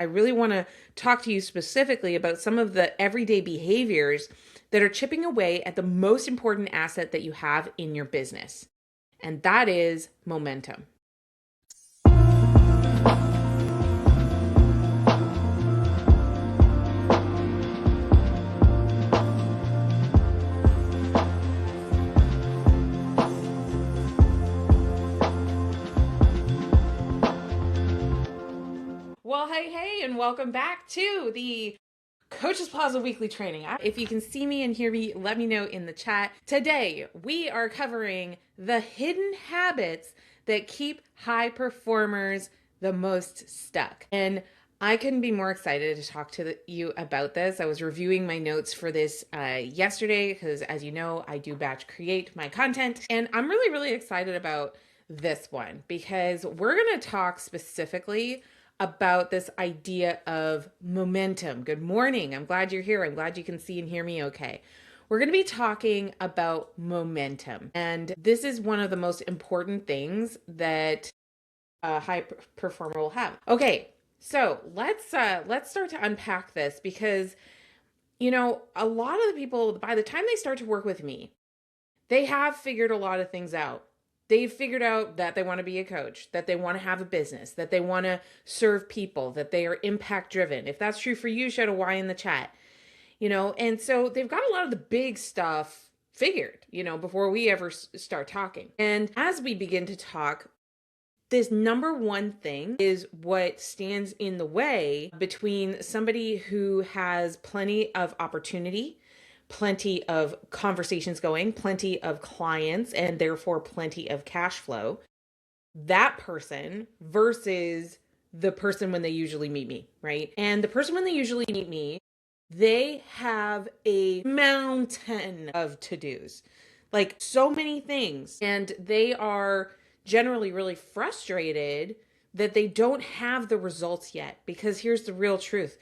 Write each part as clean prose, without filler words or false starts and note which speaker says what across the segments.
Speaker 1: I really want to talk to you specifically about some of the everyday behaviors that are chipping away at the most important asset that you have in your business, and that is momentum. Well, hey, and welcome back to the Coaches Plaza Weekly Training. If you can see me and hear me, let me know in the chat. Today, we are covering the hidden habits that keep high performers the most stuck. And I couldn't be more excited to talk to you about this. I was reviewing my notes for this yesterday because, as you know, I do batch create my content. And I'm really, really excited about this one because we're going to talk specifically about this idea of momentum. Good morning. I'm glad you're here. I'm glad you can see and hear me okay. We're going to be talking about momentum. And this is one of the most important things that a high performer will have. Okay, so let's start to unpack this because a lot of the people, by the time they start to work with me, they have figured a lot of things out. They've figured out that they want to be a coach, that they want to have a business, that they want to serve people, that they are impact driven. If that's true for you, shout a Y in the chat. And so they've got a lot of the big stuff figured, before we ever start talking. And as we begin to talk, this number one thing is what stands in the way between somebody who has plenty of opportunity, plenty of conversations going, plenty of clients, and therefore plenty of cash flow, that person versus the person when they usually meet me, right? And the person when they usually meet me, they have a mountain of to-dos, like so many things, and they are generally really frustrated that they don't have the results yet. Because here's the real truth.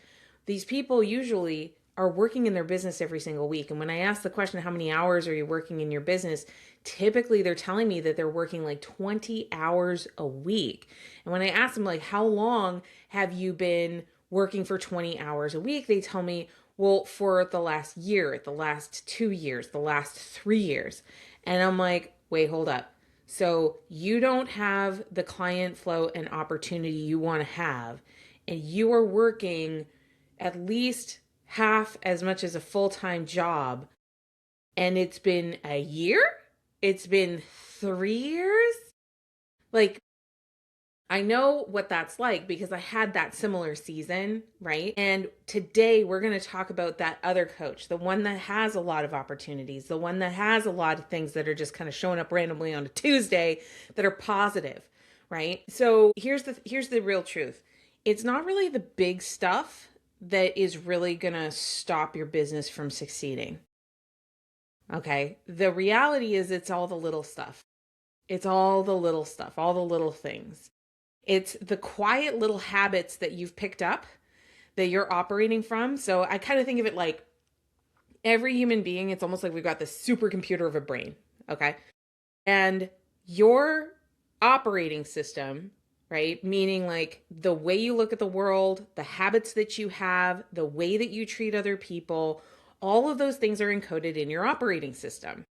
Speaker 1: These people usually are working in their business every single week. And when I ask the question, how many hours are you working in your business? Typically they're telling me that they're working like 20 hours a week. And when I ask them, like, how long have you been working for 20 hours a week? They tell me, well, for the last year, the last 2 years, the last 3 years. And I'm like, wait, hold up. So you don't have the client flow and opportunity you want to have, and you are working at least half as much as a full-time job, and it's been a year? It's been 3 years? Like, I know what that's like because I had that similar season, right? And today we're going to talk about that other coach, the one that has a lot of opportunities, the one that has a lot of things that are just kind of showing up randomly on a Tuesday that are positive, right? So here's the real truth. It's not really the big stuff that is really going to stop your business from succeeding. Okay? The reality is it's all the little stuff. It's all the little stuff, all the little things. It's the quiet little habits that you've picked up that you're operating from. So I kind of think of it like every human being, it's almost like we've got this supercomputer of a brain, okay? And your operating system, right? Meaning like the way you look at the world, the habits that you have, the way that you treat other people, all of those things are encoded in your operating system.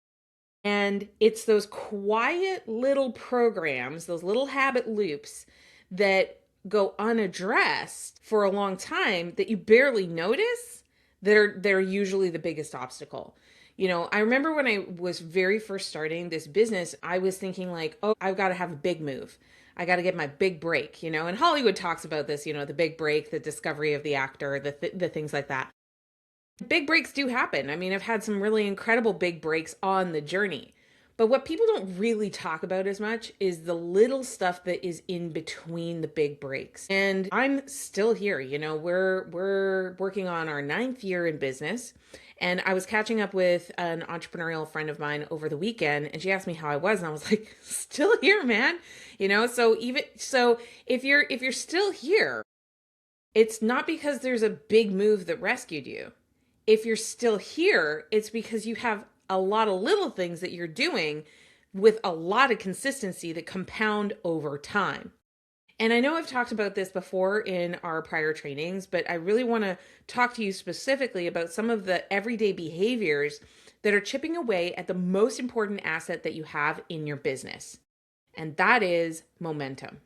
Speaker 1: And it's those quiet little programs, those little habit loops that go unaddressed for a long time that you barely notice. They're usually the biggest obstacle. I remember when I was very first starting this business, I was thinking like, oh, I've got to have a big move. I got to get my big break, and Hollywood talks about this, the big break, the discovery of the actor, the things like that. Big breaks do happen. I mean, I've had some really incredible big breaks on the journey. But what people don't really talk about as much is the little stuff that is in between the big breaks. And I'm still here. We're working on our 9th year in business. And I was catching up with an entrepreneurial friend of mine over the weekend, and she asked me how I was, and I was like, still here, man. So if you're still here, it's not because there's a big move that rescued you. If you're still here, it's because you have a lot of little things that you're doing with a lot of consistency that compound over time. And I know I've talked about this before in our prior trainings, but I really want to talk to you specifically about some of the everyday behaviors that are chipping away at the most important asset that you have in your business. And that is momentum.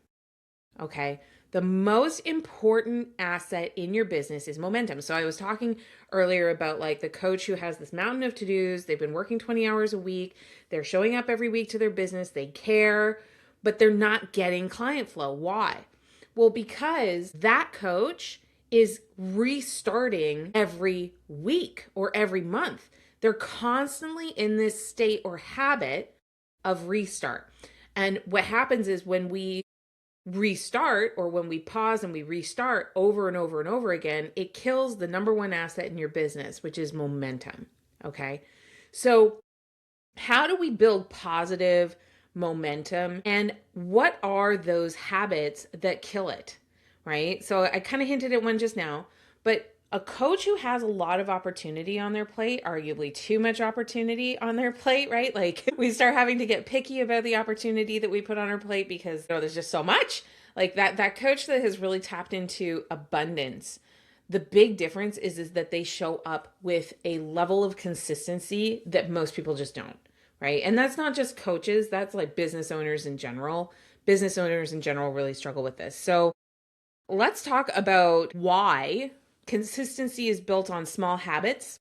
Speaker 1: Okay. The most important asset in your business is momentum. So I was talking earlier about like the coach who has this mountain of to-dos. They've been working 20 hours a week. They're showing up every week to their business. They care, but they're not getting client flow. Why? Well, because that coach is restarting every week or every month. They're constantly in this state or habit of restart. And what happens is when we restart, or when we pause and we restart over and over and over again, it kills the number one asset in your business, which is momentum. Okay. So, how do we build positive momentum, and what are those habits that kill it? Right. So, I kind of hinted at one just now, but a coach who has a lot of opportunity on their plate, arguably too much opportunity on their plate, right? Like we start having to get picky about the opportunity that we put on our plate because there's just so much. Like that coach that has really tapped into abundance. The big difference is that they show up with a level of consistency that most people just don't, right? And that's not just coaches, that's like business owners in general. Business owners in general really struggle with this. So let's talk about why consistency is built on small habits,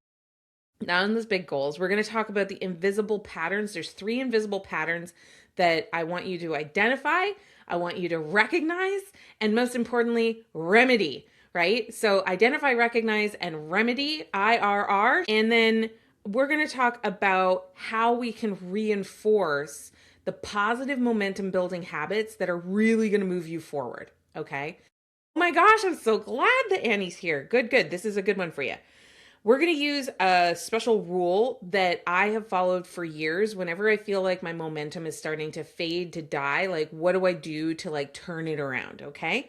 Speaker 1: not on those big goals. We're going to talk about the invisible patterns. There's 3 invisible patterns that I want you to identify, I want you to recognize, and most importantly, remedy, right? So identify, recognize, and remedy, IRR. And then we're going to talk about how we can reinforce the positive momentum building habits that are really going to move you forward, okay? Oh my gosh, I'm so glad that Annie's here. Good, good. This is a good one for you. We're going to use a special rule that I have followed for years. Whenever I feel like my momentum is starting to fade, to die, like what do I do to like turn it around? Okay.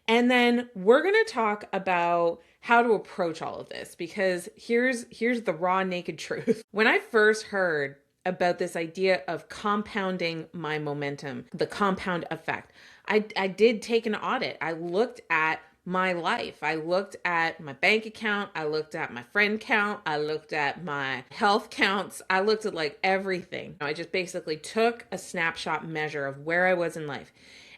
Speaker 1: And then we're going to talk about how to approach all of this, because here's the raw naked truth. When I first heard about this idea of compounding my momentum, the compound effect, I did take an audit. I looked at my life. I looked at my bank account. I looked at my friend count. I looked at my health counts. I looked at like everything. I just basically took a snapshot measure of where I was in life.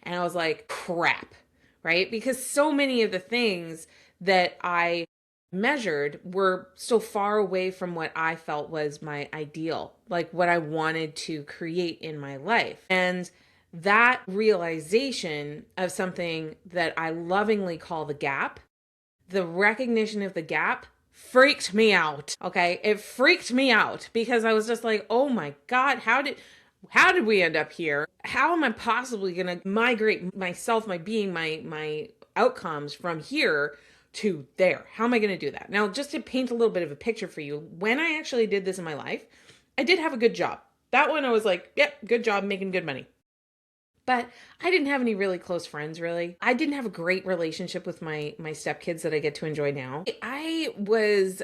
Speaker 1: And I was like, crap, right? Because so many of the things that I measured were so far away from what I felt was my ideal, like what I wanted to create in my life. And that realization of something that I lovingly call the gap, the recognition of the gap, freaked me out. Okay. It freaked me out because I was just like, oh my God, how did we end up here? How am I possibly going to migrate myself, my being, my outcomes from here to there? How am I going to do that? Now, just to paint a little bit of a picture for you, when I actually did this in my life, I did have a good job. That one I was like, yep, good job, making good money. But I didn't have any really close friends, really. I didn't have a great relationship with my stepkids that I get to enjoy now. I was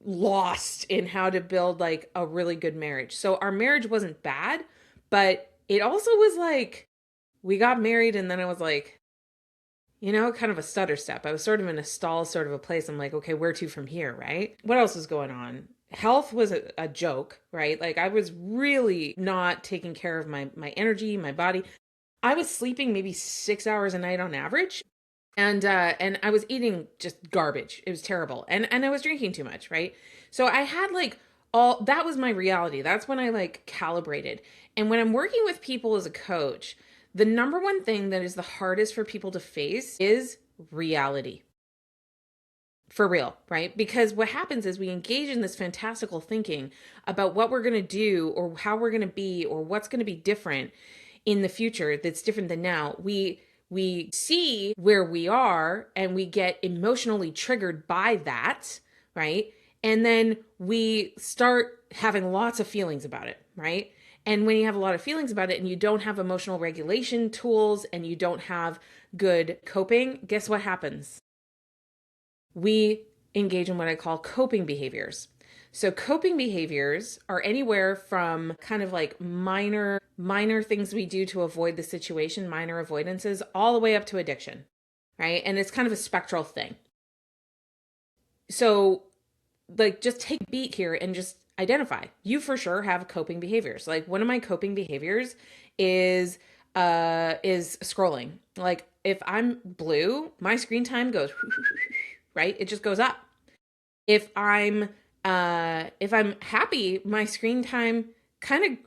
Speaker 1: lost in how to build like a really good marriage. So our marriage wasn't bad, but it also was like we got married and then I was like, kind of a stutter step. I was sort of in a stall sort of a place. I'm like, okay, where to from here, right? What else was going on? Health was a joke, right? Like I was really not taking care of my energy, my body. I was sleeping maybe 6 hours a night on average. And I was eating just garbage. It was terrible. And I was drinking too much, right? So I had like all that was my reality. That's when I like calibrated. And when I'm working with people as a coach, the number one thing that is the hardest for people to face is reality. For real, right? Because what happens is we engage in this fantastical thinking about what we're going to do or how we're going to be or what's going to be different in the future that's different than now. We see where we are and we get emotionally triggered by that, right? And then we start having lots of feelings about it, right? And when you have a lot of feelings about it and you don't have emotional regulation tools and you don't have good coping, guess what happens? We engage in what I call coping behaviors. So coping behaviors are anywhere from kind of like minor things we do to avoid the situation, minor avoidances, all the way up to addiction, right? And it's kind of a spectral thing. So like just take a beat here and just identify. You for sure have coping behaviors. Like one of my coping behaviors is scrolling. Like if I'm blue, my screen time goes right? It just goes up. If I'm happy, my screen time kind of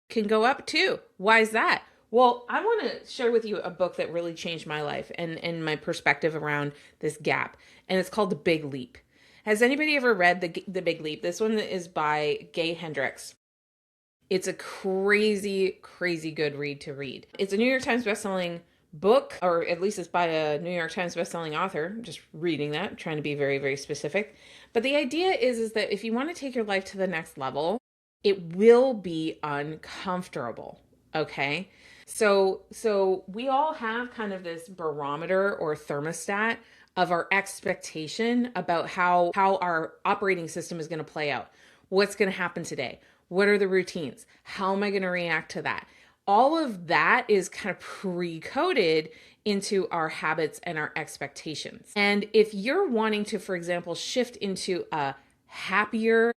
Speaker 1: can go up too. Why is that? Well, I want to share with you a book that really changed my life and my perspective around this gap. And it's called The Big Leap. Has anybody ever read The Big Leap? This one is by Gay Hendricks. It's a crazy, crazy good read to read. It's a New York Times bestselling book, or at least it's by a New York Times bestselling author. I'm just reading that, trying to be very, very specific. But the idea is that if you want to take your life to the next level, it will be uncomfortable. Okay. So we all have kind of this barometer or thermostat of our expectation about how our operating system is going to play out. What's going to happen today? What are the routines? How am I going to react to that? All of that is kind of pre-coded into our habits and our expectations. And if you're wanting to, for example, shift into a happier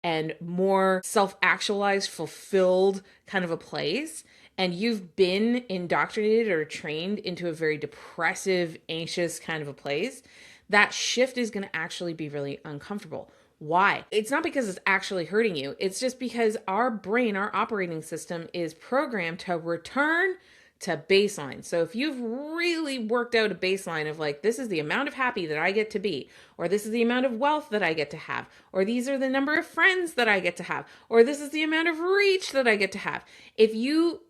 Speaker 1: and more self-actualized, fulfilled kind of a place, and you've been indoctrinated or trained into a very depressive, anxious kind of a place, that shift is going to actually be really uncomfortable. Why? It's not because it's actually hurting you. It's just because our brain, our operating system is programmed to return to baseline. So if you've really worked out a baseline of like, this is the amount of happy that I get to be, or this is the amount of wealth that I get to have, or these are the number of friends that I get to have, or this is the amount of reach that I get to have. If you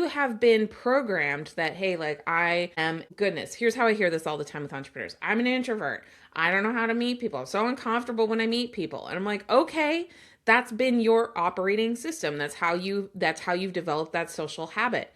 Speaker 1: have been programmed that, hey, like I am, goodness, here's how I hear this all the time with entrepreneurs. I'm an introvert. I don't know how to meet people. I'm so uncomfortable when I meet people. And I'm like, okay, that's been your operating system. That's how you've developed that social habit.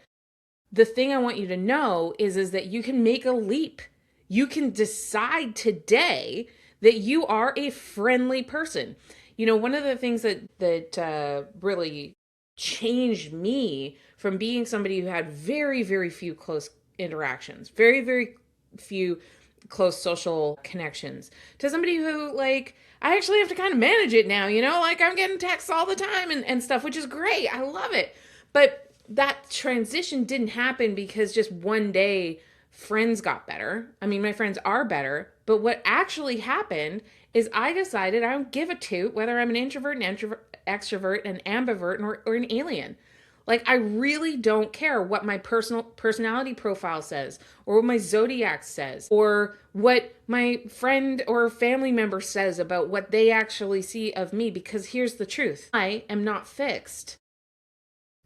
Speaker 1: The thing I want you to know is that you can make a leap. You can decide today that you are a friendly person. You know, one of the things that really changed me from being somebody who had very, very few close interactions, very, very few close social connections, to somebody who, like, I actually have to kind of manage it now, you know, like I'm getting texts all the time and stuff, which is great. I love it. But that transition didn't happen because just one day friends got better. I mean, my friends are better, but what actually happened is I decided I don't give a toot whether I'm an introvert, an extrovert, an ambivert, or an alien. Like, I really don't care what my personality profile says, or what my zodiac says, or what my friend or family member says about what they actually see of me, because here's the truth. I am not fixed.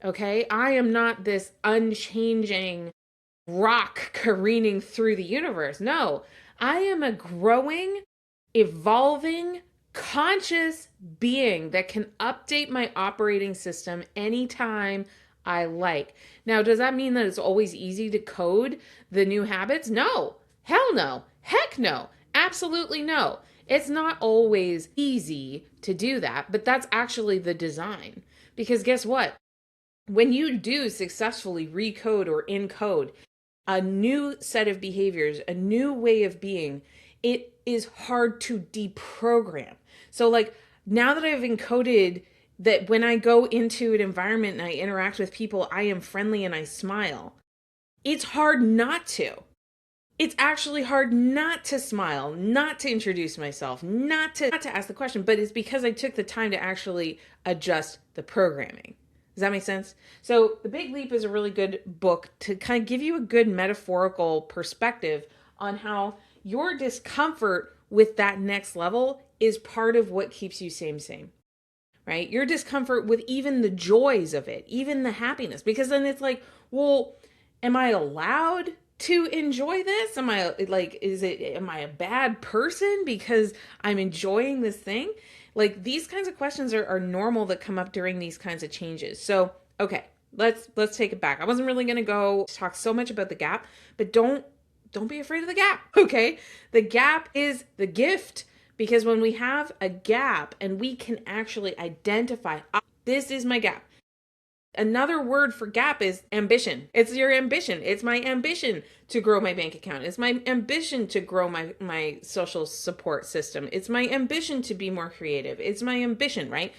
Speaker 1: Okay? I am not this unchanging rock careening through the universe. No, I am a growing, evolving, conscious being that can update my operating system anytime I like. Now, does that mean that it's always easy to code the new habits? No. Hell no. Heck no. Absolutely no. It's not always easy to do that, but that's actually the design. Because guess what? When you do successfully recode or encode a new set of behaviors, a new way of being, it is hard to deprogram. So like now that I've encoded that when I go into an environment and I interact with people, I am friendly and I smile, it's hard not to. It's actually hard not to smile, not to introduce myself, not to ask the question, but it's because I took the time to actually adjust the programming. Does that make sense? So The Big Leap is a really good book to kind of give you a good metaphorical perspective on how your discomfort with that next level is part of what keeps you same, right? Your discomfort with even the joys of it, even the happiness, because then it's like, well, am I allowed to enjoy this? Am I like, am I a bad person because I'm enjoying this thing? Like these kinds of questions are normal that come up during these kinds of changes. So, okay, let's take it back. I wasn't really going to go talk so much about the gap, but don't be afraid of the gap. Okay. The gap is the gift Because when we have a gap and we can actually identify, this is my gap. Another word for gap is ambition. It's your ambition. It's my ambition to grow my bank account. It's my ambition to grow my social support system. It's my ambition to be more creative. It's my ambition, right?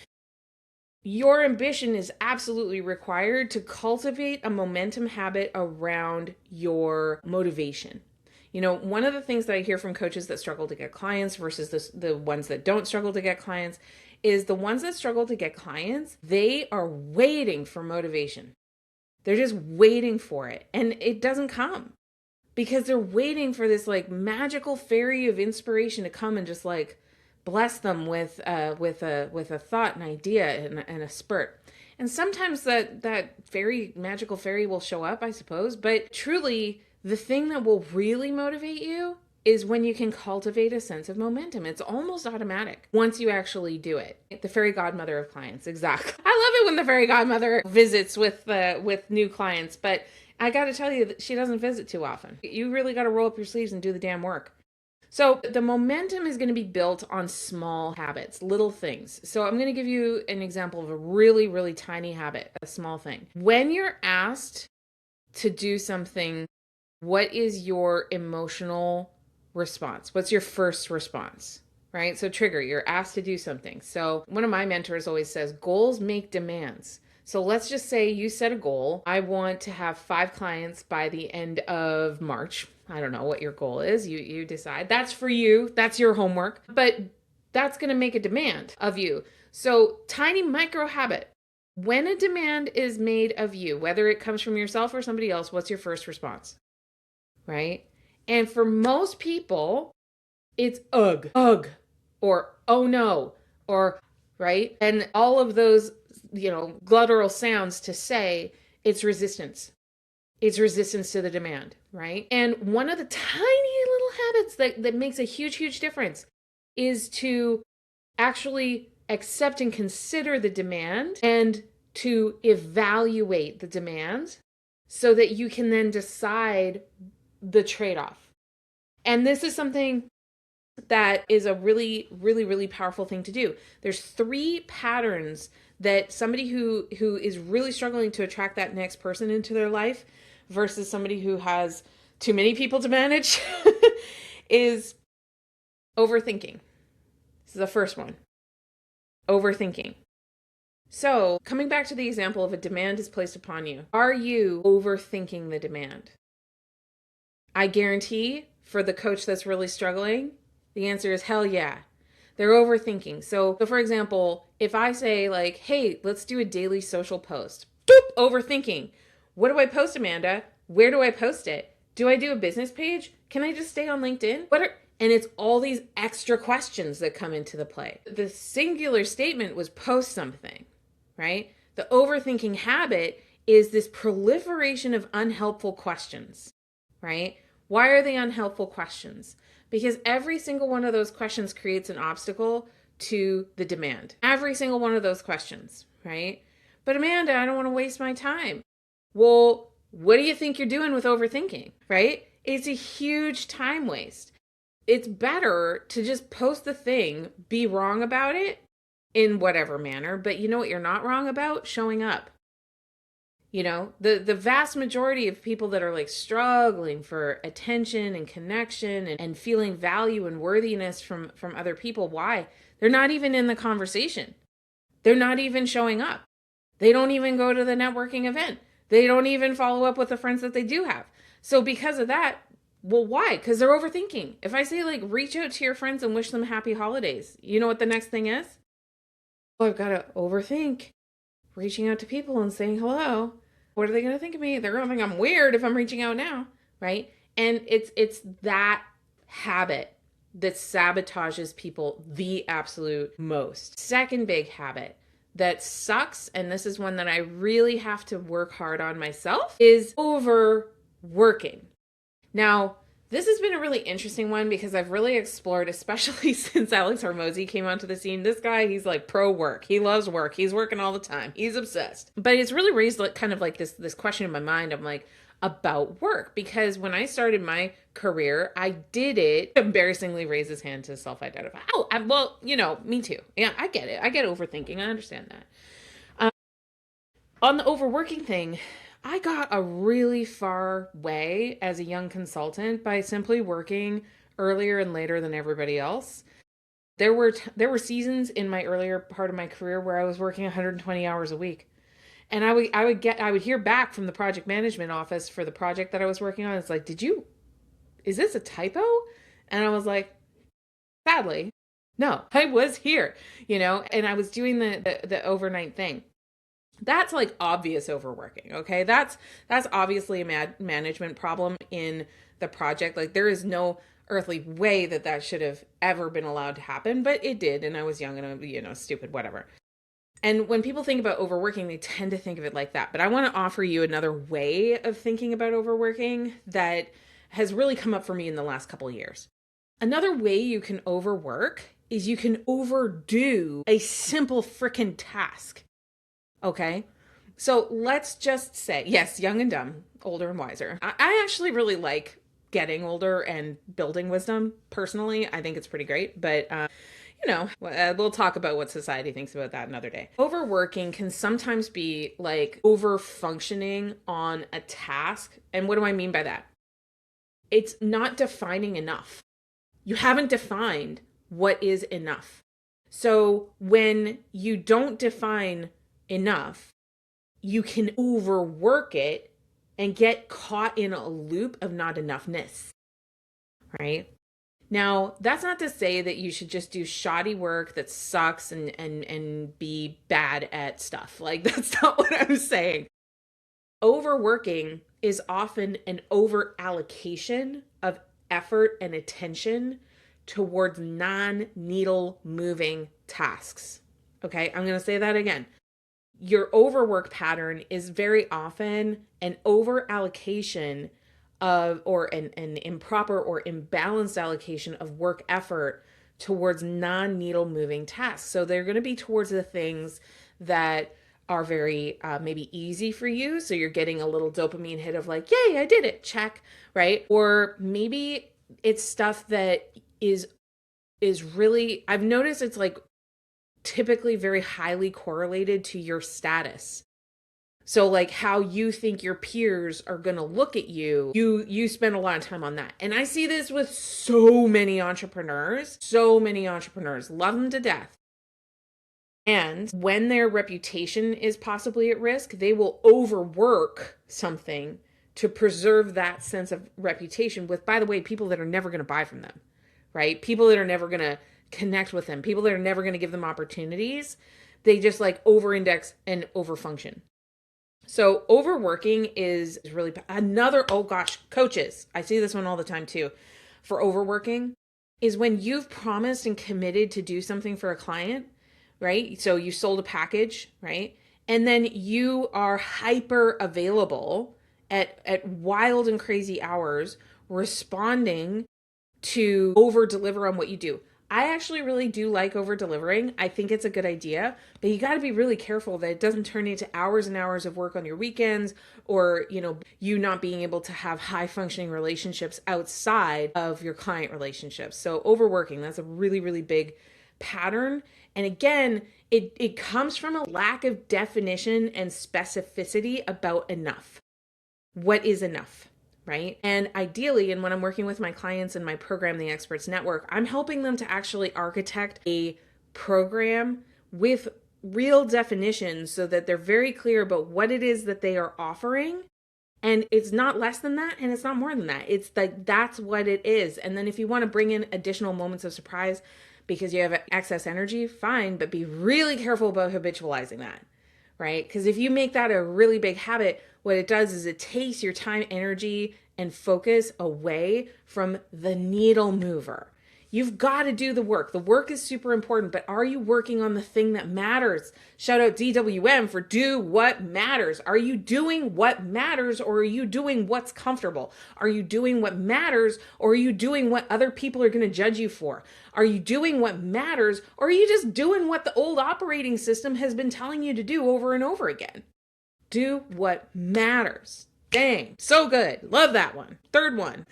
Speaker 1: Your ambition is absolutely required to cultivate a momentum habit around your motivation. You know, one of the things that I hear from coaches that struggle to get clients versus the ones that don't struggle to get clients is the ones that struggle to get clients, they are waiting for motivation. They're just waiting for it. And it doesn't come because they're waiting for this like magical fairy of inspiration to come and just like bless them with a thought, an idea, and a spurt. And sometimes that magical fairy will show up, I suppose. But truly, the thing that will really motivate you is when you can cultivate a sense of momentum. It's almost automatic once you actually do it. The fairy godmother of clients, exactly. I love it when the fairy godmother visits with new clients, but I got to tell you that she doesn't visit too often. You really got to roll up your sleeves and do the damn work. So the momentum is going to be built on small habits, little things. So I'm going to give you an example of a really, really tiny habit, a small thing. When you're asked to do something, what is your emotional response? What's your first response, right? So trigger, you're asked to do something. So one of my mentors always says, goals make demands. So let's just say you set a goal. I want to have 5 clients by the end of March. I don't know what your goal is. You decide. That's for you. That's your homework. But that's going to make a demand of you. So tiny micro habit. When a demand is made of you, whether it comes from yourself or somebody else, what's your first response? Right? And for most people, it's ugh, or oh no, or right? And all of those, guttural sounds to say it's resistance. It's resistance to the demand, right? And one of the tiny little habits that makes a huge, huge difference is to actually accept and consider the demand and to evaluate the demand so that you can then decide the trade-off. And this is something that is a really, really, really powerful thing to do. There's 3 patterns that somebody who is really struggling to attract that next person into their life versus somebody who has too many people to manage is overthinking. This is the first one. Overthinking. So coming back to the example of a demand is placed upon you. Are you overthinking the demand? I guarantee for the coach that's really struggling, the answer is hell yeah. They're overthinking. So for example, if I say like, hey, let's do a daily social post. Boop, overthinking. What do I post, Amanda? Where do I post it? Do I do a business page? Can I just stay on LinkedIn? And it's all these extra questions that come into the play. The singular statement was post something, right? The overthinking habit is this proliferation of unhelpful questions, right? Why are they unhelpful questions? Because every single one of those questions creates an obstacle to the demand. Every single one of those questions, right? But Amanda, I don't want to waste my time. Well, what do you think you're doing with overthinking, right? It's a huge time waste. It's better to just post the thing, be wrong about it in whatever manner, but you know what you're not wrong about? Showing up. The vast majority of people that are like struggling for attention and connection and feeling value and worthiness from other people, why? They're not even in the conversation. They're not even showing up. They don't even go to the networking event. They don't even follow up with the friends that they do have. So because of that, well, why? Because they're overthinking. If I say like reach out to your friends and wish them happy holidays, you know what the next thing is? Well, I've got to overthink reaching out to people and saying hello. What are they going to think of me? They're going to think I'm weird if I'm reaching out now, right? And it's that habit that sabotages people the absolute most. Second big habit that sucks, and this is one that I really have to work hard on myself, is overworking. Now, this has been a really interesting one because I've really explored, especially since Alex Hormozi came onto the scene. This guy, he's like pro work. He loves work. He's working all the time. He's obsessed. But it's really raised like kind of like this question in my mind. I'm like, about work. Because when I started my career, I did it, embarrassingly raise his hand to self-identify. Oh, well, me too. Yeah, I get it. I get overthinking. I understand that. On the overworking thing, I got a really far way as a young consultant by simply working earlier and later than everybody else. There were seasons in my earlier part of my career where I was working 120 hours a week. And I would hear back from the project management office for the project that I was working on. It's like, is this a typo? And I was like, sadly, no, I was here, and I was doing the overnight thing. That's like obvious overworking. Okay. That's obviously a management problem in the project. Like, there is no earthly way that should have ever been allowed to happen, but it did. And I was young and, stupid, whatever. And when people think about overworking, they tend to think of it like that. But I want to offer you another way of thinking about overworking that has really come up for me in the last couple of years. Another way you can overwork is you can overdo a simple frickin' task. Okay. So let's just say, yes, young and dumb, older and wiser. I actually really like getting older and building wisdom. Personally, I think it's pretty great. But, we'll talk about what society thinks about that another day. Overworking can sometimes be like over functioning on a task. And what do I mean by that? It's not defining enough. You haven't defined what is enough. So when you don't define enough, you can overwork it and get caught in a loop of not enoughness, right? Now, that's not to say that you should just do shoddy work that sucks and be bad at stuff. Like, that's not what I'm saying. Overworking is often an over allocation of effort and attention towards non-needle moving tasks. Okay, I'm going to say that again. Your overwork pattern is very often an over allocation of, or an improper or imbalanced allocation of work effort towards non-needle moving tasks. So they're going to be towards the things that are very maybe easy for you. So you're getting a little dopamine hit of like, yay, I did it, check, right? Or maybe it's stuff that is really, I've noticed it's like typically very highly correlated to your status. So like how you think your peers are going to look at you, you spend a lot of time on that. And I see this with so many entrepreneurs, love them to death. And when their reputation is possibly at risk, they will overwork something to preserve that sense of reputation with, by the way, people that are never going to buy from them, right? People that are never going to connect with them, people that are never going to give them opportunities. They just like over-index and over-function. So overworking is really another, oh gosh, coaches, I see this one all the time too, for overworking is when you've promised and committed to do something for a client, right? So you sold a package, right? And then you are hyper available at wild and crazy hours, responding to over deliver on what you do. I actually really do like over delivering. I think it's a good idea, but you got to be really careful that it doesn't turn into hours and hours of work on your weekends, or, you not being able to have high functioning relationships outside of your client relationships. So overworking, that's a really, really big pattern. And again, it comes from a lack of definition and specificity about enough. What is enough? Right? And ideally, and when I'm working with my clients in my program, the Experts Network, I'm helping them to actually architect a program with real definitions so that they're very clear about what it is that they are offering. And it's not less than that, and it's not more than that. It's like, that's what it is. And then if you want to bring in additional moments of surprise because you have excess energy, fine, but be really careful about habitualizing that, right? Because if you make that a really big habit, what it does is it takes your time, energy, and focus away from the needle mover. You've got to do the work. The work is super important, but are you working on the thing that matters? Shout out DWM for do what matters. Are you doing what matters, or are you doing what's comfortable? Are you doing what matters, or are you doing what other people are going to judge you for? Are you doing what matters, or are you just doing what the old operating system has been telling you to do over and over again? Do what matters. Dang, so good. Love that one. Third one.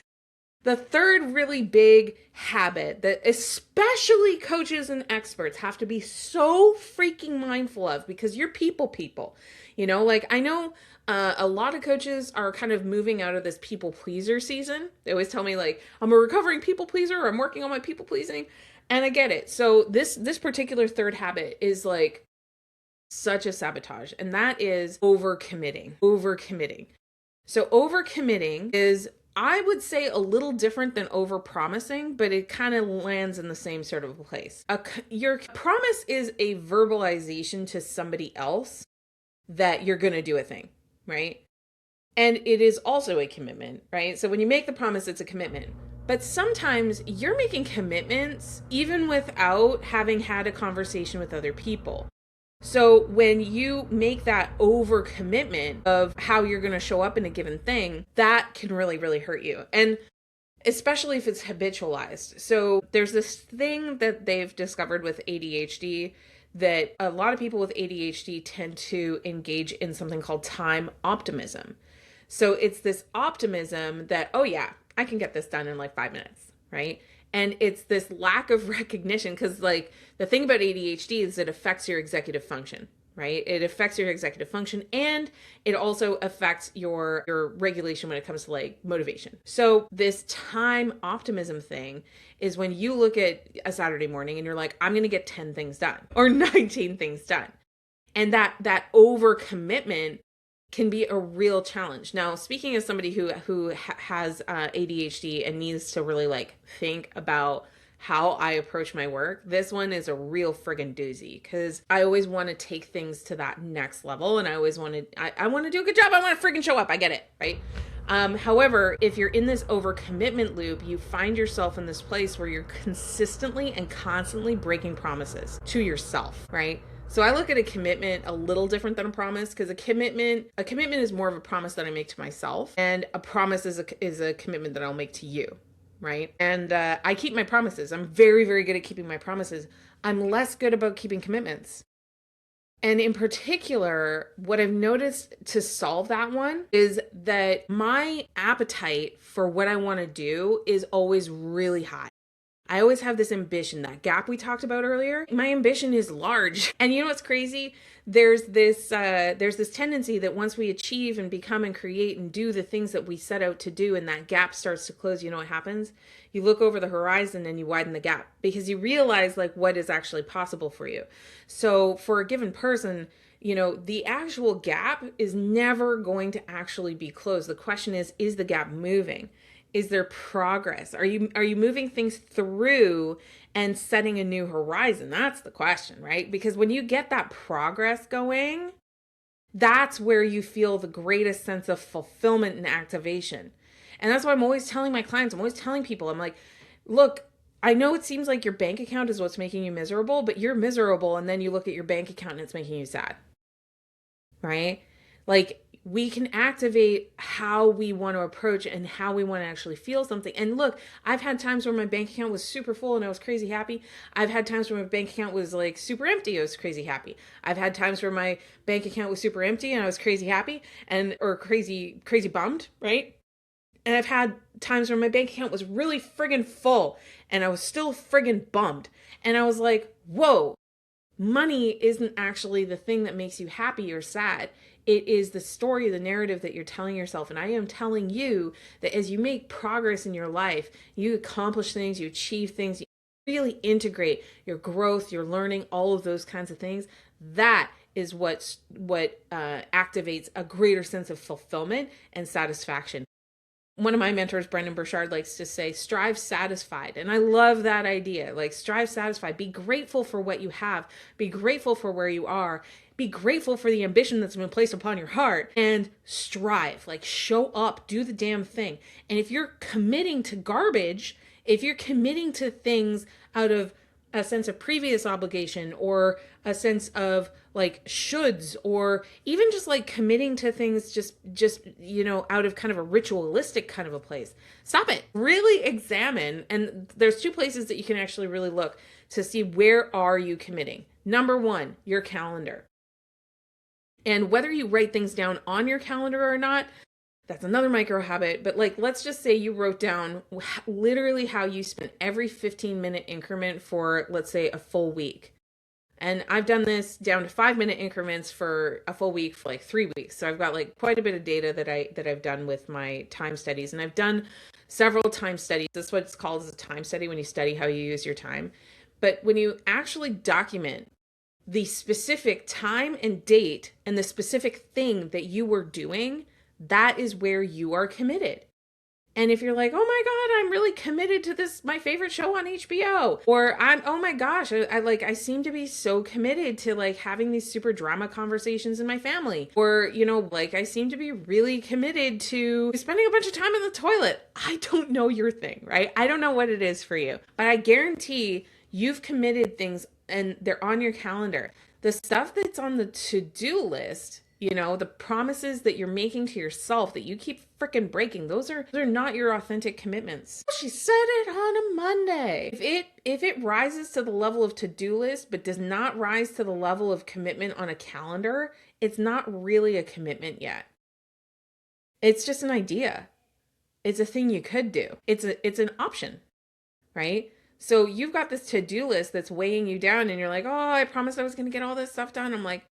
Speaker 1: The third really big habit that especially coaches and experts have to be so freaking mindful of, because you're people. Like I know a lot of coaches are kind of moving out of this people pleaser season. They always tell me like, I'm a recovering people pleaser, or I'm working on my people pleasing. And I get it. So this particular third habit is like such a sabotage, and that is overcommitting. Overcommitting. So overcommitting is, I would say, a little different than overpromising, but it kind of lands in the same sort of place. Your promise is a verbalization to somebody else that you're going to do a thing, right? And it is also a commitment, right? So when you make the promise, it's a commitment. But sometimes you're making commitments even without having had a conversation with other people. So when you make that overcommitment of how you're going to show up in a given thing, that can really, really hurt you. And especially if it's habitualized. So there's this thing that they've discovered with ADHD, that a lot of people with ADHD tend to engage in something called time optimism. So it's this optimism that, oh yeah, I can get this done in like 5 minutes, right? And it's this lack of recognition, because like the thing about ADHD is it affects your executive function, right? It affects your executive function, and it also affects your regulation when it comes to like motivation. So this time optimism thing is when you look at a Saturday morning and you're like, I'm going to get 10 things done or 19 things done. And that overcommitment can be a real challenge. Now, speaking as somebody who has ADHD and needs to really like think about how I approach my work, this one is a real friggin' doozy, because I always want to take things to that next level, and I always want to I want to do a good job. I want to friggin' show up. I get it, right? However, if you're in this overcommitment loop, you find yourself in this place where you're consistently and constantly breaking promises to yourself, right? So I look at a commitment a little different than a promise, because a commitment is more of a promise that I make to myself, and a promise is a commitment that I'll make to you, right? And I keep my promises. I'm very, very good at keeping my promises. I'm less good about keeping commitments. And in particular, what I've noticed to solve that one is that my appetite for what I want to do is always really high. I always have this ambition, that gap we talked about earlier. My ambition is large. And you know what's crazy? There's this tendency that once we achieve and become and create and do the things that we set out to do, and that gap starts to close, you know what happens? You look over the horizon and you widen the gap, because you realize like what is actually possible for you. So for a given person, the actual gap is never going to actually be closed. The question is the gap moving? Is there progress? Are you moving things through and setting a new horizon? That's the question, right? Because when you get that progress going, that's where you feel the greatest sense of fulfillment and activation. And that's why I'm always telling my clients, I'm always telling people, I'm like, look, I know it seems like your bank account is what's making you miserable, but you're miserable, and then you look at your bank account and it's making you sad, right? Like, we can activate how we want to approach and how we want to actually feel something. And look, I've had times where my bank account was super full and I was crazy happy. I've had times where my bank account was like super empty. I was crazy happy. I've had times where my bank account was super empty and I was crazy happy or crazy bummed, right? And I've had times where my bank account was really friggin' full and I was still friggin' bummed. And I was like, whoa, money isn't actually the thing that makes you happy or sad. It is the story, the narrative that you're telling yourself. And I am telling you that as you make progress in your life, you accomplish things, you achieve things, you really integrate your growth, your learning, all of those kinds of things. That is what activates a greater sense of fulfillment and satisfaction. One of my mentors, Brendan Burchard, likes to say, strive satisfied. And I love that idea. Like, strive satisfied. Be grateful for what you have. Be grateful for where you are. Be grateful for the ambition that's been placed upon your heart, and strive. Like, show up, do the damn thing. And if you're committing to garbage, if you're committing to things out of a sense of previous obligation, or a sense of like shoulds, or even just like committing to things just out of kind of a ritualistic kind of a place, stop it. Really examine. And there's two places that you can actually really look to see, where are you committing. Number one, your calendar. And whether you write things down on your calendar or not, That's another micro habit. But like, let's just say you wrote down literally how you spent every 15-minute increment for, let's say, a full week. And I've done this down to 5-minute increments for a full week for like 3 weeks. So I've got like quite a bit of data that I've done with my time studies. And I've done several time studies. That's what it's called, as a time study, when you study how you use your time. But when you actually document the specific time and date and the specific thing that you were doing, that is where you are committed. And if you're like, oh my God, I'm really committed to this, my favorite show on HBO, or oh my gosh, I seem to be so committed to like having these super drama conversations in my family, or, like I seem to be really committed to spending a bunch of time in the toilet. I don't know your thing, right? I don't know what it is for you, but I guarantee you've committed things and they're on your calendar. The stuff that's on the to-do list, the promises that you're making to yourself that you keep freaking breaking, those are not your authentic commitments. She said it on a Monday. If it rises to the level of to-do list but does not rise to the level of commitment on a calendar, it's not really a commitment yet. It's just an idea. It's a thing you could do. It's an option, right? So you've got this to-do list that's weighing you down and you're like, oh, I promised I was going to get all this stuff done. I'm like,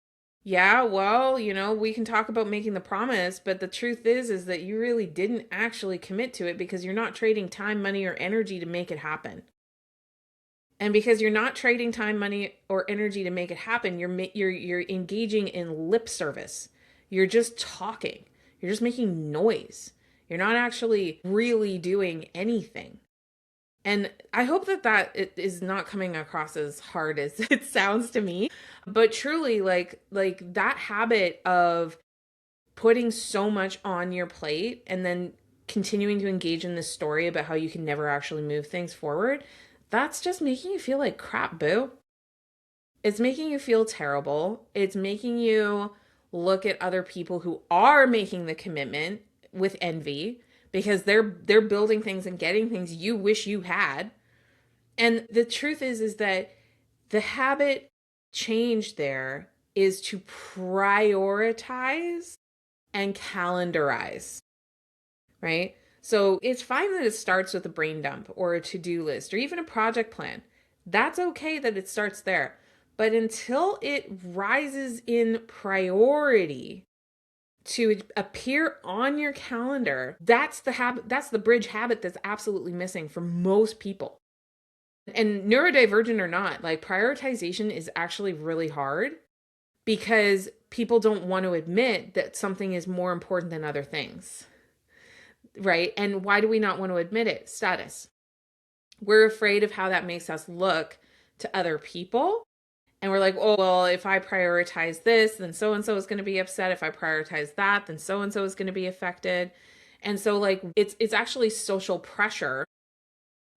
Speaker 1: yeah, well, we can talk about making the promise, but the truth is that you really didn't actually commit to it because you're not trading time, money, or energy to make it happen. And because you're not trading time, money, or energy to make it happen, you're engaging in lip service. You're just talking. You're just making noise. You're not actually really doing anything. And I hope that it is not coming across as hard as it sounds to me. But truly, like that habit of putting so much on your plate and then continuing to engage in this story about how you can never actually move things forward, that's just making you feel like crap, boo. It's making you feel terrible. It's making you look at other people who are making the commitment with envy, because they're building things and getting things you wish you had. And the truth is that the habit change there is to prioritize and calendarize, right? So it's fine that it starts with a brain dump or a to-do list or even a project plan. That's okay that it starts there. But until it rises in priority to appear on your calendar, that's the habit, that's the bridge habit that's absolutely missing for most people. And neurodivergent or not, like, prioritization is actually really hard because people don't want to admit that something is more important than other things, right? And why do we not want to admit it? Status. We're afraid of how that makes us look to other people. And we're like, oh, well, if I prioritize this, then so-and-so is going to be upset. If I prioritize that, then so-and-so is going to be affected. And so like, it's actually social pressure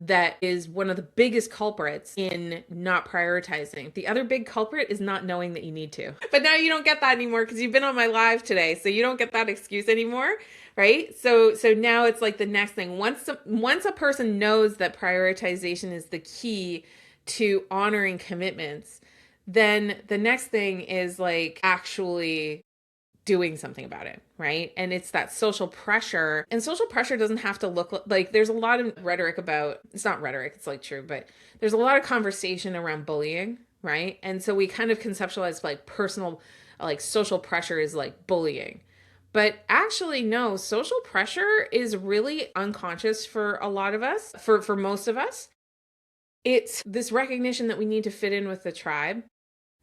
Speaker 1: that is one of the biggest culprits in not prioritizing. The other big culprit is not knowing that you need to. But now you don't get that anymore because you've been on my live today. So you don't get that excuse anymore, right? So now it's like the next thing. Once a person knows that prioritization is the key to honoring commitments, then the next thing is like actually doing something about it, right? And it's that social pressure. And social pressure doesn't have to look like, there's a lot of rhetoric about, it's not rhetoric, it's like true, but there's a lot of conversation around bullying, right? And so we kind of conceptualize like personal, like social pressure is like bullying. But actually, no, social pressure is really unconscious for a lot of us, for most of us. It's this recognition that we need to fit in with the tribe.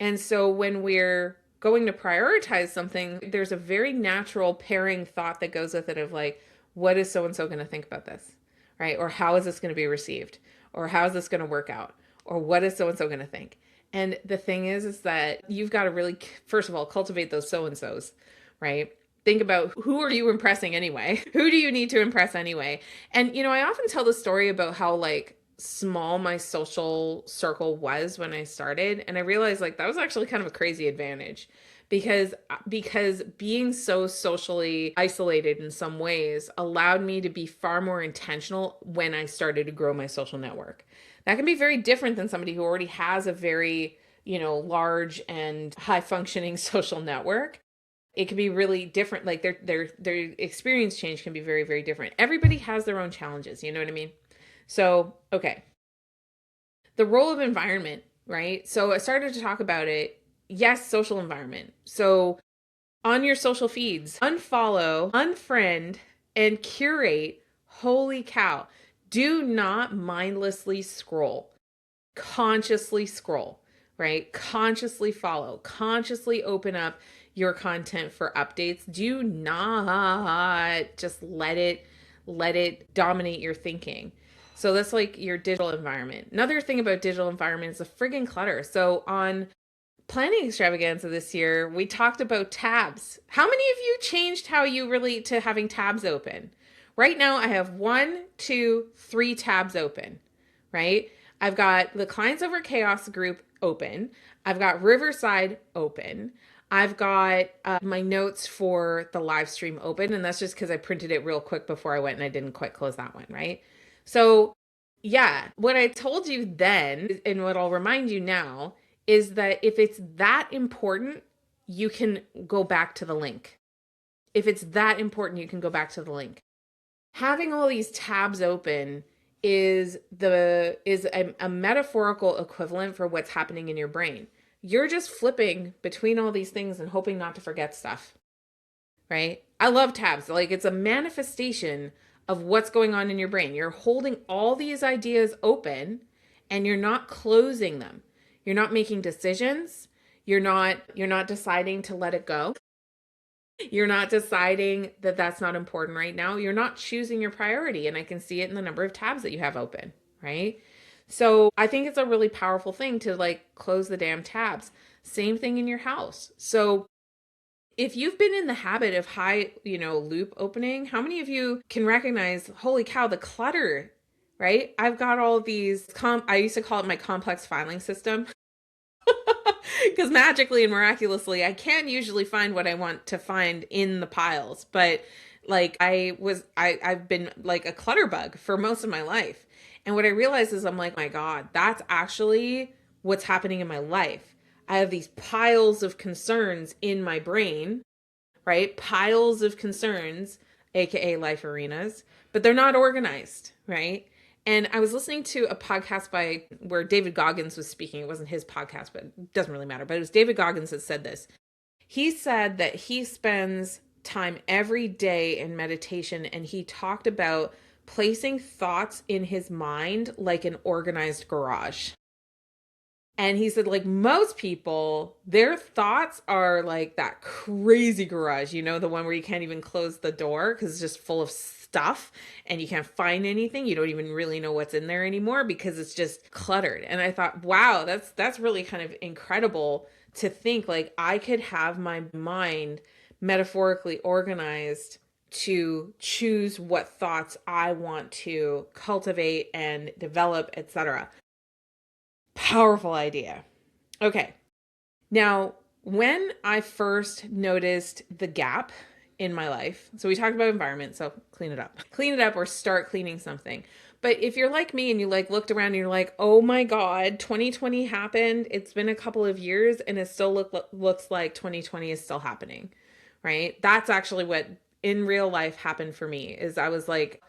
Speaker 1: And so when we're going to prioritize something, there's a very natural pairing thought that goes with it of like, what is so-and-so going to think about this, right? Or how is this going to be received? Or how is this going to work out? Or what is so-and-so going to think? And the thing is that you've got to really, first of all, cultivate those so-and-sos, right? Think about, who are you impressing anyway? Who do you need to impress anyway? And, I often tell the story about how like small my social circle was when I started. And I realized like that was actually kind of a crazy advantage because being so socially isolated in some ways allowed me to be far more intentional when I started to grow my social network. That can be very different than somebody who already has a very, large and high functioning social network. it can be really different. Like their experience change can be very, very different. Everybody has their own challenges, you know what I mean? So, okay. The role of environment, right? So I started to talk about it. Yes, social environment. So on your social feeds, unfollow, unfriend, and curate. Holy cow. Do not mindlessly scroll. Consciously scroll, right? Consciously follow, consciously open up your content for updates. Do not just let it dominate your thinking. So that's like your digital environment. Another thing about digital environment is the friggin' clutter. So on planning extravaganza this year, we talked about tabs. How many of you changed how you relate to having tabs open? Right now, I have 1, 2, 3 tabs open, right? I've got the Clients Over Chaos group open. I've got Riverside open. I've got my notes for the live stream open. And that's just because I printed it real quick before I went and I didn't quite close that one, right? So, yeah, what I told you then and what I'll remind you now is that if it's that important, you can go back to the link. If it's that important, you can go back to the link. Having all these tabs open is a metaphorical equivalent for what's happening in your brain. You're just flipping between all these things and hoping not to forget stuff, right? I love tabs. Like it's a manifestation of what's going on in your brain. You're holding all these ideas open and you're not closing them. You're not making decisions. You're not deciding to let it go. You're not deciding that that's not important right now. You're not choosing your priority. And I can see it in the number of tabs that you have open, right? So I think it's a really powerful thing to like close the damn tabs. Same thing in your house. So if you've been in the habit of high, loop opening, how many of you can recognize, holy cow, the clutter, right? I've got all these, I used to call it my complex filing system. Because magically and miraculously, I can usually find what I want to find in the piles. But like I've been like a clutter bug for most of my life. And what I realized is I'm like, my God, that's actually what's happening in my life. I have these piles of concerns in my brain, right? Piles of concerns, AKA life arenas, but they're not organized, right? And I was listening to a podcast by where David Goggins was speaking. It wasn't his podcast, but it doesn't really matter. But it was David Goggins that said this. He said that he spends time every day in meditation, and he talked about placing thoughts in his mind like an organized garage. And he said, like most people, their thoughts are like that crazy garage, the one where you can't even close the door because it's just full of stuff and you can't find anything. You don't even really know what's in there anymore because it's just cluttered. And I thought, wow, that's really kind of incredible to think like I could have my mind metaphorically organized to choose what thoughts I want to cultivate and develop, etc. Powerful idea. Okay. Now, when I first noticed the gap in my life, so we talked about environment, so clean it up. Clean it up or start cleaning something. But if you're like me and you like looked around and you're like, oh my God, 2020 happened. It's been a couple of years and it still looks like 2020 is still happening, right? That's actually what in real life happened for me is I was like,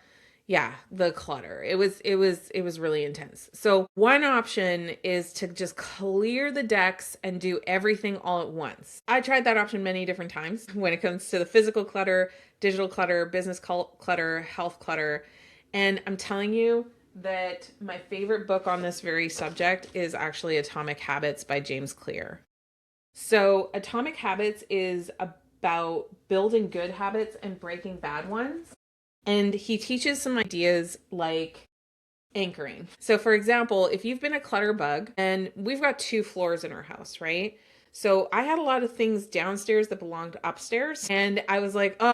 Speaker 1: yeah, the clutter. It was really intense. So one option is to just clear the decks and do everything all at once. I tried that option many different times when it comes to the physical clutter, digital clutter, business clutter, health clutter. And I'm telling you that my favorite book on this very subject is actually Atomic Habits by James Clear. So Atomic Habits is about building good habits and breaking bad ones. And he teaches some ideas like anchoring. So for example, if you've been a clutter bug, and we've got 2 floors in our house, right? So I had a lot of things downstairs that belonged upstairs. And I was like, oh,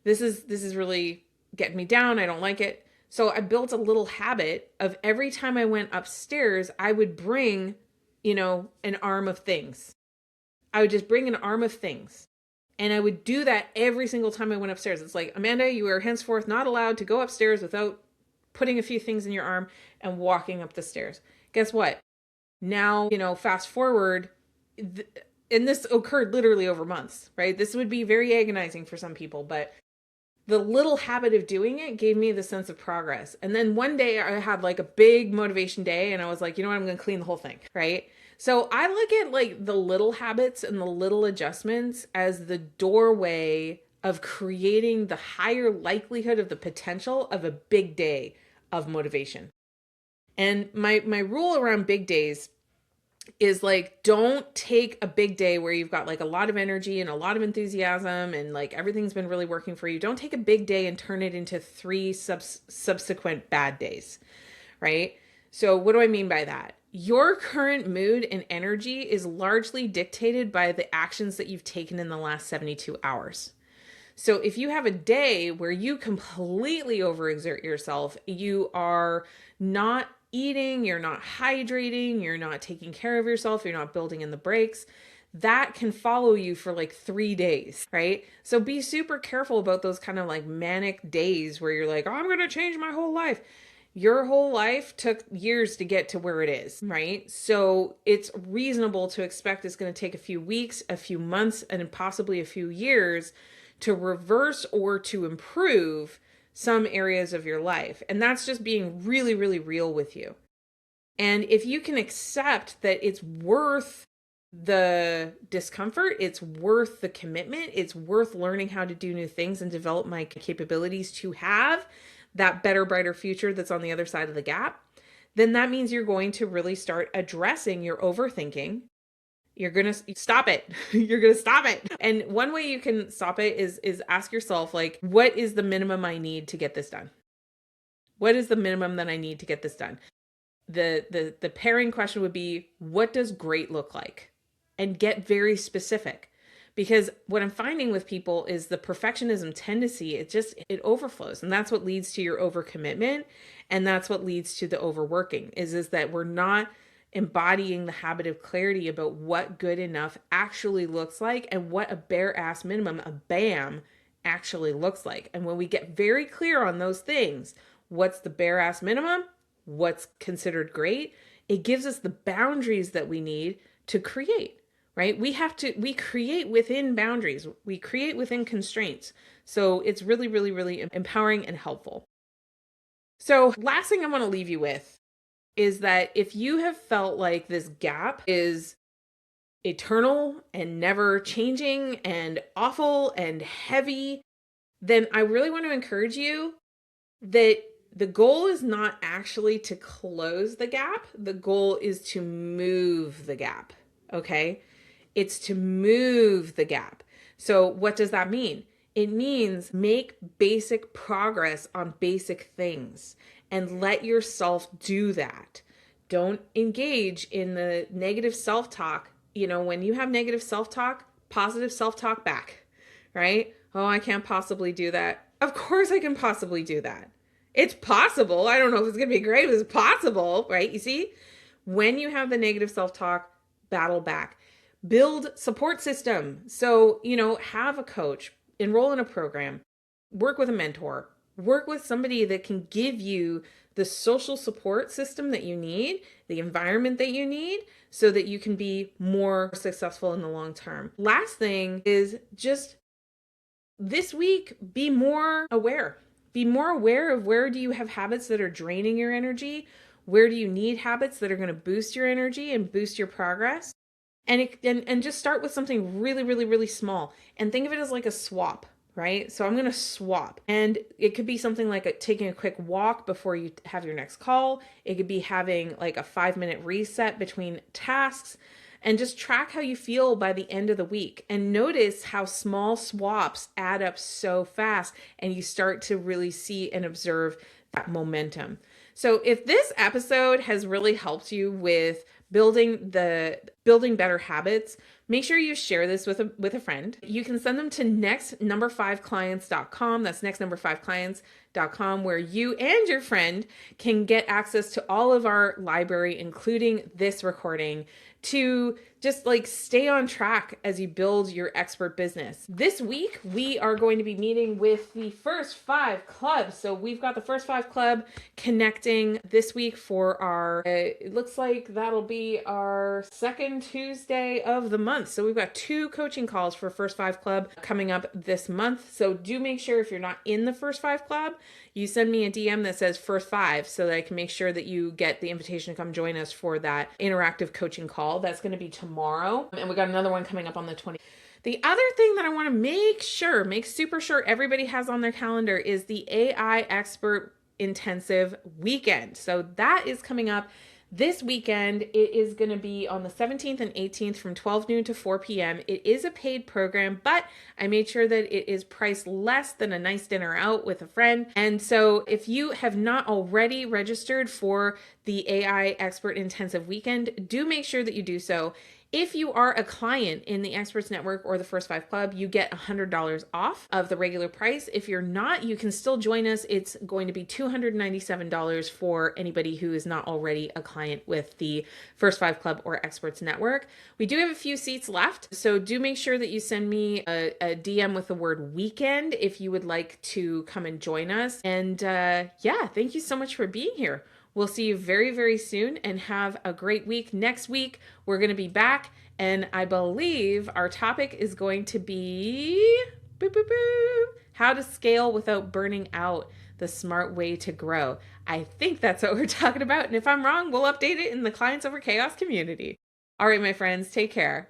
Speaker 1: this is really getting me down. I don't like it. So I built a little habit of every time I went upstairs, I would bring, an arm of things. I would just bring an arm of things. And I would do that every single time I went upstairs. It's like, Amanda, you are henceforth not allowed to go upstairs without putting a few things in your arm and walking up the stairs. Guess what? Now, fast forward, and this occurred literally over months, right? This would be very agonizing for some people, but the little habit of doing it gave me the sense of progress. And then one day I had like a big motivation day and I was like, you know what, I'm going to clean the whole thing, right? So I look at like the little habits and the little adjustments as the doorway of creating the higher likelihood of the potential of a big day of motivation. And my rule around big days is like, don't take a big day where you've got like a lot of energy and a lot of enthusiasm and like everything's been really working for you. Don't take a big day and turn it into three subsequent bad days, right? So what do I mean by that? Your current mood and energy is largely dictated by the actions that you've taken in the last 72 hours. So if you have a day where you completely overexert yourself, you are not eating, you're not hydrating, you're not taking care of yourself, you're not building in the breaks, that can follow you for like 3 days, right? So be super careful about those kind of like manic days where you're like, oh, I'm going to change my whole life. Your whole life took years to get to where it is, right? So it's reasonable to expect it's going to take a few weeks, a few months, and possibly a few years to reverse or to improve some areas of your life. And that's just being really, really real with you. And if you can accept that it's worth the discomfort, it's worth the commitment, it's worth learning how to do new things and develop my capabilities to have that better, brighter future that's on the other side of the gap, then that means you're going to really start addressing your overthinking. You're going to stop it. You're going to stop it. And one way you can stop it is ask yourself, like, what is the minimum I need to get this done? What is the minimum that I need to get this done? The pairing question would be, what does great look like? And get very specific. Because what I'm finding with people is the perfectionism tendency, it overflows. And that's what leads to your overcommitment. And that's what leads to the overworking is that we're not embodying the habit of clarity about what good enough actually looks like and what a bare ass minimum, a BAM, actually looks like. And when we get very clear on those things, what's the bare ass minimum? What's considered great? It gives us the boundaries that we need to create. Right? We create within boundaries. We create within constraints. So it's really, really, really empowering and helpful. So last thing I want to leave you with is that if you have felt like this gap is eternal and never changing and awful and heavy, then I really want to encourage you that the goal is not actually to close the gap. The goal is to move the gap. Okay? It's to move the gap. So what does that mean? It means make basic progress on basic things and let yourself do that. Don't engage in the negative self-talk. You know, when you have negative self-talk, positive self-talk back, right? Oh, I can't possibly do that. Of course I can possibly do that. It's possible. I don't know if it's going to be great, but it's possible, right? You see, when you have the negative self-talk, battle back. Build support system. So, have a coach, enroll in a program, work with a mentor, work with somebody that can give you the social support system that you need, the environment that you need, so that you can be more successful in the long term. Last thing is just this week, be more aware. Be more aware of where do you have habits that are draining your energy? Where do you need habits that are going to boost your energy and boost your progress? And just start with something really, really, really small and think of it as like a swap, right? So I'm going to swap, and it could be something like taking a quick walk before you have your next call. It could be having like a 5-minute reset between tasks, and just track how you feel by the end of the week and notice how small swaps add up so fast, and you start to really see and observe that momentum. So if this episode has really helped you with building better habits, make sure you share this with a friend. You can send them to nextnumber5clients.com. That's nextnumber5clients.com, where you and your friend can get access to all of our library, including this recording, to just like stay on track as you build your expert business. This week, we are going to be meeting with the first 5 clubs. So we've got the first 5 club connecting this week for our, it looks like that'll be our second second Tuesday of the month. So we've got 2 coaching calls for First 5 Club coming up this month. So do make sure if you're not in the First 5 Club, you send me a DM that says First 5 so that I can make sure that you get the invitation to come join us for that interactive coaching call. That's going to be tomorrow. And we got another one coming up on the 20th. The other thing that I want to make super sure everybody has on their calendar is the AI Expert Intensive Weekend. So that is coming up this weekend. It is going to be on the 17th and 18th from 12 noon to 4 p.m. It is a paid program, but I made sure that it is priced less than a nice dinner out with a friend. And so if you have not already registered for the AI Expert Intensive Weekend, do make sure that you do so. If you are a client in the Experts Network or the First 5 Club, you get $100 off of the regular price. If you're not, you can still join us. It's going to be $297 for anybody who is not already a client with the First 5 Club or Experts Network. We do have a few seats left, so do make sure that you send me a DM with the word weekend if you would like to come and join us. And yeah, thank you so much for being here. We'll see you very, very soon and have a great week. Next week, we're going to be back, and I believe our topic is going to be how to scale without burning out, the smart way to grow. I think that's what we're talking about, and if I'm wrong, we'll update it in the Clients Over Chaos community. All right, my friends, take care.